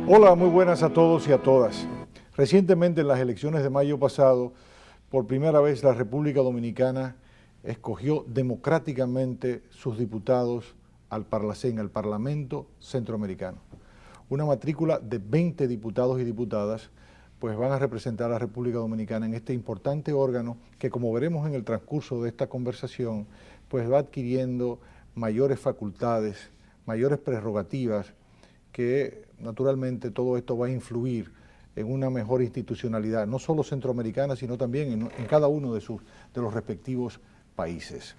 Hola, muy buenas a todos y a todas. Recientemente en las elecciones de mayo pasado, por primera vez la República Dominicana escogió democráticamente sus diputados al Parlacén, al Parlamento Centroamericano. Una matrícula de 20 diputados y diputadas pues van a representar a la República Dominicana en este importante órgano que, como veremos en el transcurso de esta conversación, pues va adquiriendo mayores facultades, mayores prerrogativas, que naturalmente todo esto va a influir en una mejor institucionalidad, no solo centroamericana, sino también en cada uno de los respectivos países.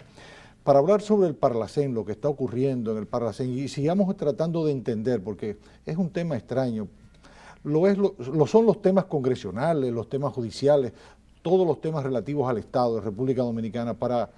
Para hablar sobre el Parlacén, lo que está ocurriendo en el Parlacén, y sigamos tratando de entender, porque es un tema extraño, lo son los temas congresionales, los temas judiciales, todos los temas relativos al Estado de República Dominicana para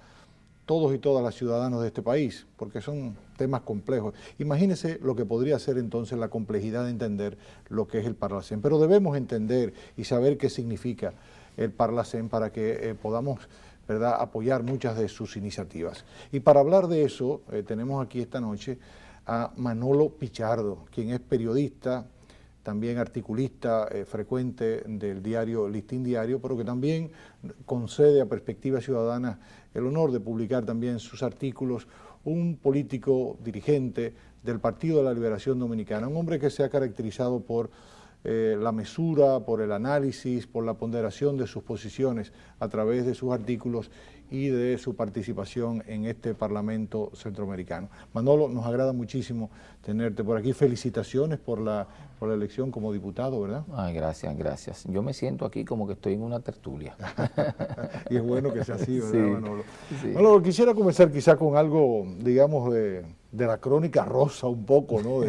todos y todas las ciudadanos de este país, porque son temas complejos. Imagínense lo que podría ser entonces la complejidad de entender lo que es el Parlacén, pero debemos entender y saber qué significa el Parlacén para que podamos, ¿verdad?, apoyar muchas de sus iniciativas. Y para hablar de eso, tenemos aquí esta noche a Manolo Pichardo, quien es periodista, también articulista frecuente del diario Listín Diario, pero que también concede a Perspectiva Ciudadana el honor de publicar también sus artículos, un político dirigente del Partido de la Liberación Dominicana, un hombre que se ha caracterizado por la mesura, por el análisis, por la ponderación de sus posiciones a través de sus artículos y de su participación en este Parlamento Centroamericano. Manolo, nos agrada muchísimo tenerte por aquí. Felicitaciones por la elección como diputado, ¿verdad? Ay, gracias, gracias. Yo me siento aquí como que estoy en una tertulia. Y es bueno que sea así, ¿verdad, Sí, Manolo? sí. Manolo, quisiera comenzar quizá con algo, digamos, de la crónica rosa un poco, ¿no?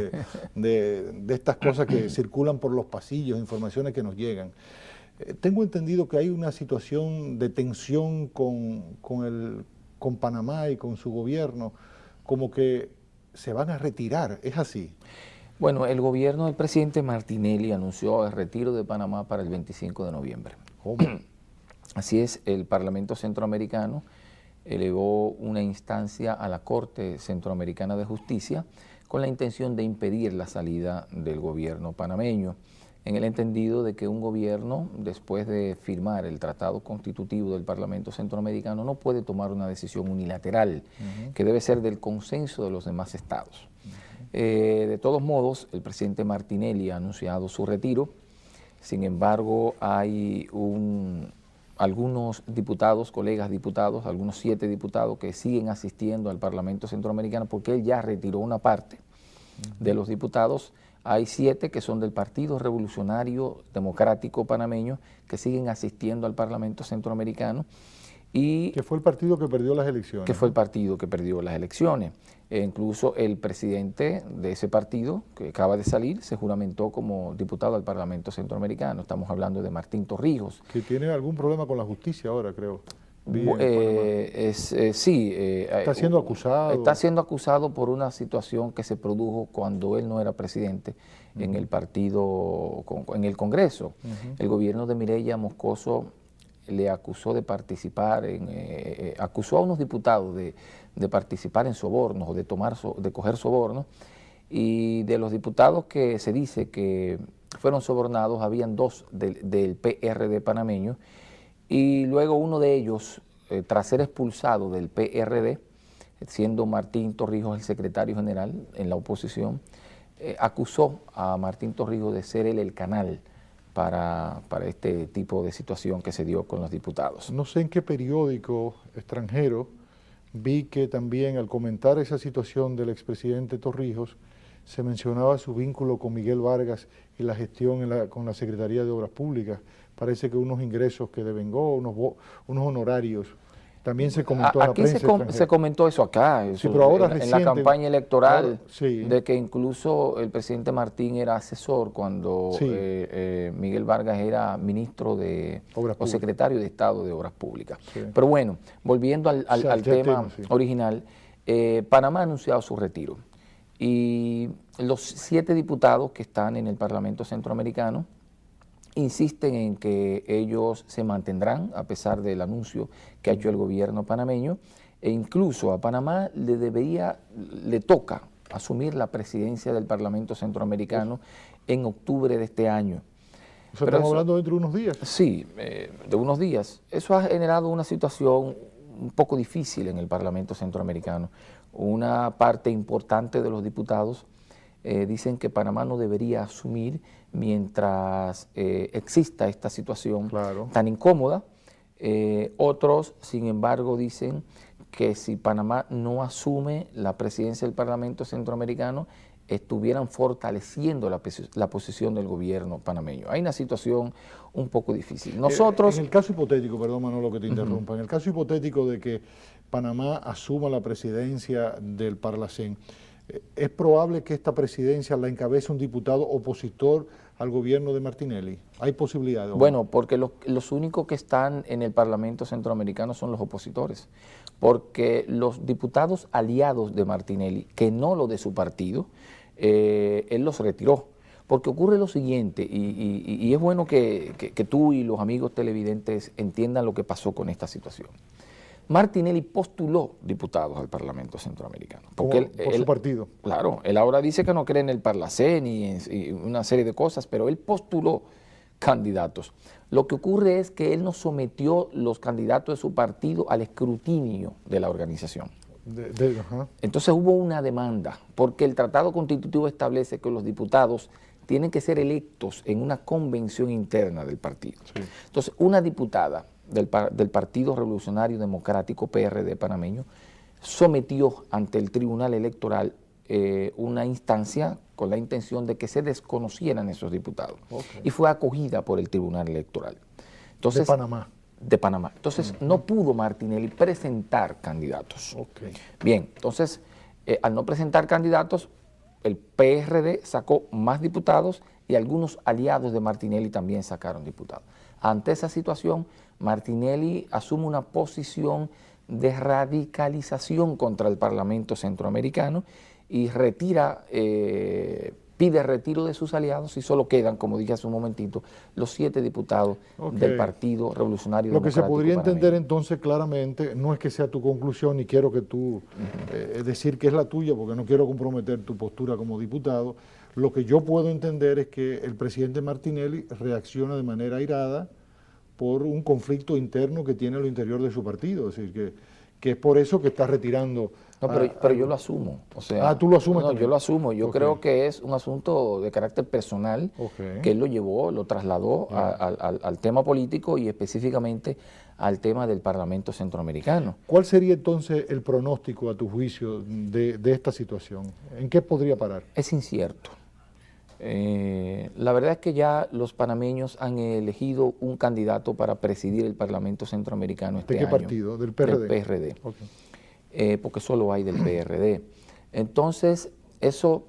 De estas cosas que circulan por los pasillos, informaciones que nos llegan. Tengo entendido que hay una situación de tensión con Panamá y con su gobierno, como que se van a retirar, ¿es así? Bueno, el gobierno del presidente Martinelli anunció el retiro de Panamá para el 25 de noviembre. ¿Cómo? Así es, el Parlamento Centroamericano elevó una instancia a la Corte Centroamericana de Justicia con la intención de impedir la salida del gobierno panameño, en el entendido de que un gobierno, después de firmar el tratado constitutivo del Parlamento Centroamericano, no puede tomar una decisión unilateral, que debe ser del consenso de los demás estados. De todos modos, el presidente Martinelli ha anunciado su retiro. Sin embargo, hay algunos diputados, colegas diputados, algunos 7 diputados que siguen asistiendo al Parlamento Centroamericano porque él ya retiró una parte de los diputados. Hay 7 que son del Partido Revolucionario Democrático Panameño que siguen asistiendo al Parlamento Centroamericano. Que fue el partido que perdió las elecciones. Que fue el partido que perdió las elecciones. Incluso el presidente de ese partido, que acaba de salir, se juramentó como diputado al Parlamento Centroamericano. Estamos hablando de Martín Torrijos. Que tiene algún problema con la justicia ahora, creo. Sí. Está siendo acusado. Está siendo acusado por una situación que se produjo cuando él no era presidente en el partido, en el Congreso. El gobierno de Mireya Moscoso le acusó de participar, acusó a unos diputados de participar en sobornos o de coger sobornos, y de los diputados que se dice que fueron sobornados, habían 2 del PRD panameño, y luego uno de ellos, tras ser expulsado del PRD, siendo Martín Torrijos el secretario general en la oposición, acusó a Martín Torrijos de ser él el canal para este tipo de situación que se dio con los diputados. No sé en qué periódico extranjero vi que también al comentar esa situación del expresidente Torrijos se mencionaba su vínculo con Miguel Vargas y la gestión con la Secretaría de Obras Públicas. Parece que unos ingresos que devengó, unos honorarios. También se comentó en la prensa extranjera. Aquí se comentó eso acá, eso, sí, pero ahora en la campaña electoral, ahora, sí, de que incluso el presidente Martín era asesor cuando sí, Miguel Vargas era ministro o secretario de Estado de Obras Públicas. Sí. Pero bueno, volviendo al tema sí, original, Panamá ha anunciado su retiro. Y los 7 diputados que están en el Parlamento Centroamericano insisten en que ellos se mantendrán a pesar del anuncio que ha hecho el gobierno panameño, e incluso a Panamá le toca asumir la presidencia del Parlamento Centroamericano en octubre de este año. O sea, estamos hablando dentro de unos días. Sí, de unos días. Eso ha generado una situación un poco difícil en el Parlamento Centroamericano. Una parte importante de los diputados dicen que Panamá no debería asumir mientras exista esta situación tan incómoda. Otros, sin embargo, dicen que si Panamá no asume la presidencia del Parlamento Centroamericano, estuvieran fortaleciendo la posición del gobierno panameño. Hay una situación un poco difícil. Nosotros... En el caso hipotético, perdón Manolo que te interrumpa, en el caso hipotético de que Panamá asuma la presidencia del Parlacén, ¿es probable que esta presidencia la encabece un diputado opositor al gobierno de Martinelli? ¿Hay posibilidades? Bueno, porque los únicos que están en el Parlamento Centroamericano son los opositores, porque los diputados aliados de Martinelli, que no lo de su partido, él los retiró. Porque ocurre lo siguiente, y es bueno que tú y los amigos televidentes entiendan lo que pasó con esta situación. Martinelli postuló diputados al Parlamento Centroamericano. Porque por su partido. Claro, él ahora dice que no cree en el Parlacén y una serie de cosas, pero él postuló candidatos. Lo que ocurre es que él no sometió los candidatos de su partido al escrutinio de la organización. Entonces hubo una demanda, porque el Tratado Constitutivo establece que los diputados tienen que ser electos en una convención interna del partido. Sí. Entonces, una diputada del Partido Revolucionario Democrático, PRD panameño, sometió ante el Tribunal Electoral una instancia con la intención de que se desconocieran esos diputados. Y fue acogida por el Tribunal Electoral. Entonces, de Panamá. Entonces, no pudo Martinelli presentar candidatos. Bien, entonces, al no presentar candidatos, el PRD sacó más diputados y algunos aliados de Martinelli también sacaron diputados. Ante esa situación, Martinelli asume una posición de radicalización contra el Parlamento Centroamericano y pide retiro de sus aliados y solo quedan, como dije hace un momentito, los 7 diputados del Partido Revolucionario Democrático. Lo que se podría entender entonces claramente, no es que sea tu conclusión y quiero que tú decir que es la tuya porque no quiero comprometer tu postura como diputado, lo que yo puedo entender es que el presidente Martinelli reacciona de manera airada por un conflicto interno que tiene al interior de su partido, es decir, que es por eso que está retirando. No, pero yo lo asumo. O sea, ¿tú lo asumes también? Yo lo asumo. Yo creo que es un asunto de carácter personal que él lo llevó, lo trasladó al tema político y específicamente al tema del Parlamento Centroamericano. ¿Cuál sería entonces el pronóstico, a tu juicio, de esta situación? ¿En qué podría parar? Es incierto. La verdad es que ya los panameños han elegido un candidato para presidir el Parlamento Centroamericano este año. ¿De qué partido? ¿Del PRD? Del PRD. Porque solo hay del PRD. Entonces, eso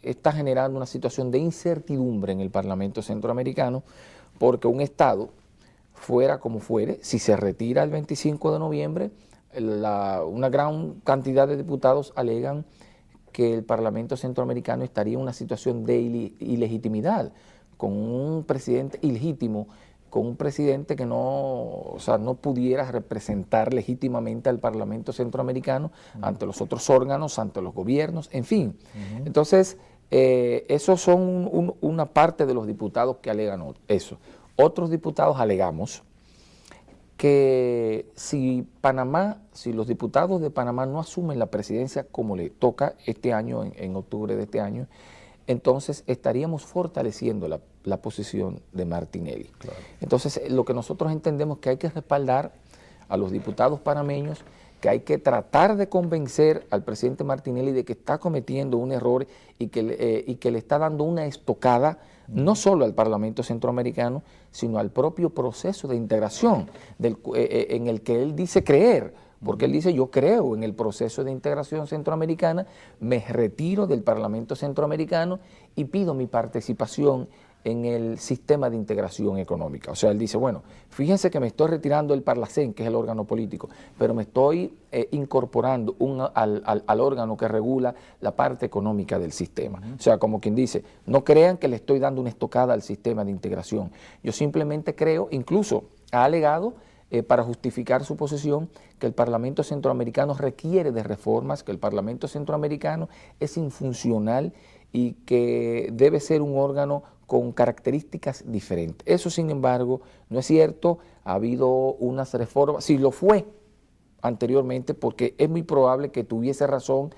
está generando una situación de incertidumbre en el Parlamento Centroamericano, porque un Estado, fuera como fuere, si se retira el 25 de noviembre, una gran cantidad de diputados alegan que el Parlamento Centroamericano estaría en una situación de ilegitimidad, con un presidente ilegítimo, con un presidente que no pudiera representar legítimamente al Parlamento Centroamericano ante los otros órganos, ante los gobiernos, en fin. Entonces, esos son una parte de los diputados que alegan eso. Otros diputados alegamos que si los diputados de Panamá no asumen la presidencia como le toca este año, en octubre de este año, entonces estaríamos fortaleciendo la posición de Martinelli. Claro. Entonces, lo que nosotros entendemos es que hay que respaldar a los diputados panameños, que hay que tratar de convencer al presidente Martinelli de que está cometiendo un error y que le está dando una estocada no solo al Parlamento Centroamericano, sino al propio proceso de integración en el que él dice creer. Porque él dice, yo creo en el proceso de integración centroamericana, me retiro del Parlamento Centroamericano y pido mi participación en el sistema de integración económica. O sea, él dice, bueno, fíjense que me estoy retirando del Parlacén, que es el órgano político, pero me estoy incorporando al órgano que regula la parte económica del sistema. O sea, como quien dice, no crean que le estoy dando una estocada al sistema de integración. Yo simplemente creo, incluso ha alegado, para justificar su posición, que el Parlamento Centroamericano requiere de reformas, que el Parlamento Centroamericano es infuncional y que debe ser un órgano con características diferentes. Eso, sin embargo, no es cierto. Ha habido unas reformas, si lo fue anteriormente, porque es muy probable que tuviese razón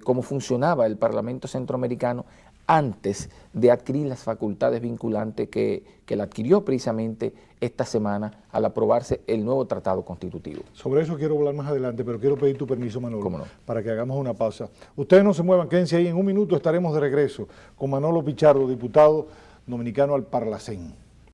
cómo funcionaba el Parlamento Centroamericano antes de adquirir las facultades vinculantes que la adquirió precisamente esta semana al aprobarse el nuevo tratado constitutivo. Sobre eso quiero hablar más adelante, pero quiero pedir tu permiso, Manolo, ¿Cómo no? para que hagamos una pausa. Ustedes no se muevan, quédense ahí, en un minuto estaremos de regreso con Manolo Pichardo, diputado dominicano al Parlacén.